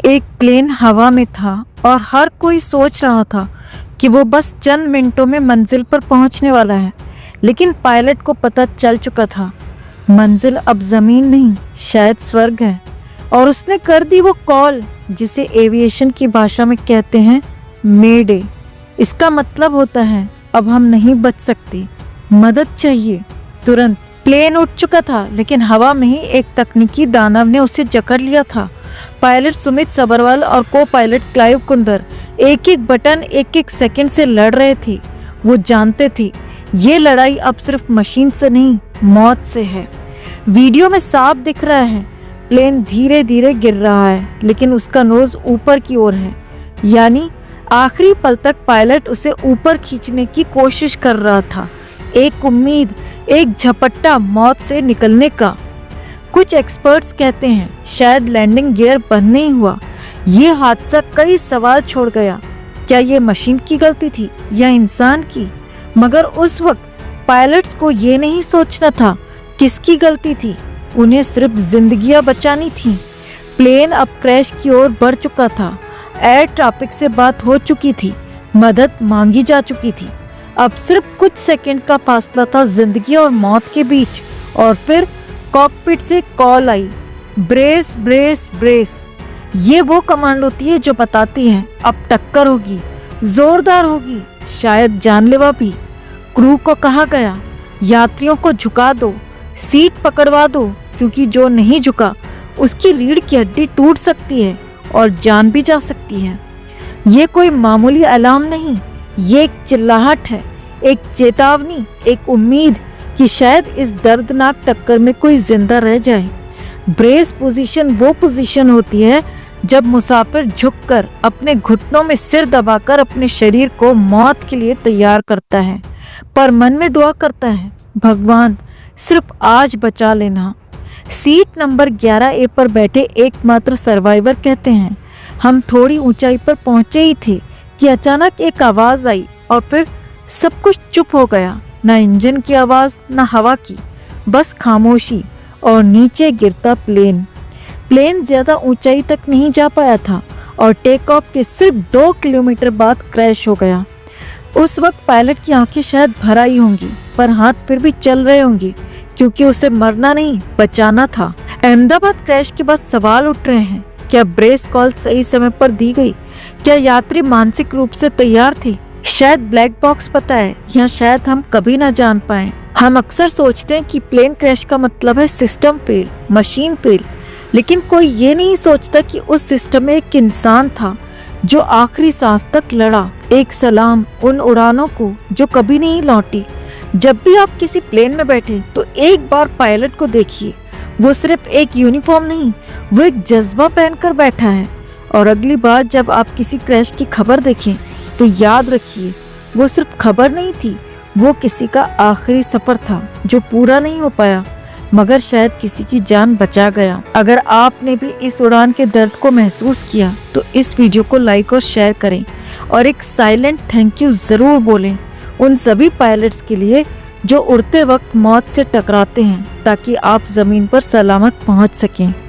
एक प्लेन हवा में था और हर कोई सोच रहा था कि वो बस चंद मिनटों में मंजिल पर पहुंचने वाला है। लेकिन पायलट को पता चल चुका था, मंजिल अब ज़मीन नहीं, शायद स्वर्ग है। और उसने कर दी वो कॉल जिसे एविएशन की भाषा में कहते हैं मे डे। इसका मतलब होता है अब हम नहीं बच सकते, मदद चाहिए तुरंत। प्लेन उठ चुका था, लेकिन हवा में ही एक तकनीकी दानव ने उसे जकड़ लिया था। पायलट सुमित सबरवाल और को पायलट क्लाइव कुंदर एक एक बटन एक एक सेकंड से लड़ रहे थे। वो जानते थे ये लड़ाई अब सिर्फ मशीन से नहीं, मौत से है। वीडियो में साफ दिख रहा है, प्लेन धीरे धीरे गिर रहा है, लेकिन उसका नोज ऊपर की ओर है। यानी आखिरी पल तक पायलट उसे ऊपर खींचने की कोशिश कर रहा था। एक उम्मीद, एक झपट्टा मौत से निकलने का। कुछ एक्सपर्ट्स कहते हैं शायद लैंडिंग गियर बंद नहीं हुआ। ये हादसा कई सवाल छोड़ गया। क्या ये मशीन की गलती थी या इंसान की? मगर उस वक्त पायलट्स को ये नहीं सोचना था किसकी गलती थी, उन्हें सिर्फ जिंदगियां बचानी थी। प्लेन अब क्रैश की ओर बढ़ चुका था। एयर ट्रैफिक से बात हो चुकी थी, मदद मांगी जा चुकी थी। अब सिर्फ कुछ सेकंड्स का फासला था जिंदगी और मौत के बीच। और फिर कॉकपिट से कॉल आई, ब्रेस ब्रेस ब्रेस। ये वो कमांड होती है जो बताती है अब टक्कर होगी, जोरदार होगी, शायद जानलेवा भी। क्रू को कहा गया, यात्रियों को झुका दो, सीट पकड़वा दो, क्योंकि जो नहीं झुका उसकी रीढ़ की हड्डी टूट सकती है और जान भी जा सकती है। ये कोई मामूली अलार्म नहीं, ये एक चिल्लाहट है, एक चेतावनी, एक उम्मीद कि शायद इस दर्दनाक टक्कर में कोई जिंदा रह जाए। ब्रेस पोजीशन वो पोजीशन होती है जब मुसाफिर झुककर अपने घुटनों में सिर दबाकर अपने शरीर को मौत के लिए तैयार करता है, पर मन में दुआ करता है, भगवान सिर्फ आज बचा लेना। सीट नंबर 11A पर बैठे एकमात्र सर्वाइवर कहते हैं, हम थोड़ी ऊंचाई पर पहुंचे ही थे कि अचानक एक आवाज आई और फिर सब कुछ चुप हो गया। ना इंजन की आवाज, ना हवा की, बस खामोशी और नीचे गिरता प्लेन। प्लेन ज्यादा ऊंचाई तक नहीं जा पाया था और टेक ऑफ के सिर्फ 2 किलोमीटर बाद क्रैश हो गया। उस वक्त पायलट की आंखें शायद भर आई होंगी, पर हाथ फिर भी चल रहे होंगे, क्योंकि उसे मरना नहीं, बचाना था। अहमदाबाद क्रैश के बाद सवाल उठ रहे हैं, क्या ब्रेस कॉल सही समय पर दी गई? क्या यात्री मानसिक रूप से तैयार थे? शायद ब्लैक बॉक्स पता है, या शायद हम कभी ना जान पाए। हम अक्सर सोचते हैं कि प्लेन क्रैश का मतलब है सिस्टम फेल, मशीन फेल, लेकिन कोई ये नहीं सोचता कि उस सिस्टम में एक इंसान था जो आखिरी सांस तक लड़ा। एक सलाम उन उड़ानों को जो कभी नहीं लौटी। जब भी आप किसी प्लेन में बैठे तो एक बार पायलट को देखिए, वो सिर्फ एक यूनिफॉर्म नहीं, वो एक जज्बा पहनकर बैठा है। और अगली बार जब आप किसी क्रैश की खबर देखें तो याद रखिए, वो सिर्फ खबर नहीं थी, वो किसी का आखिरी सफर था जो पूरा नहीं हो पाया, मगर शायद किसी की जान बचा गया। अगर आपने भी इस उड़ान के दर्द को महसूस किया तो इस वीडियो को लाइक और शेयर करें और एक साइलेंट थैंक यू जरूर बोलें उन सभी पायलट्स के लिए जो उड़ते वक्त मौत से टकराते हैं, ताकि आप जमीन पर सलामत पहुंच सकें।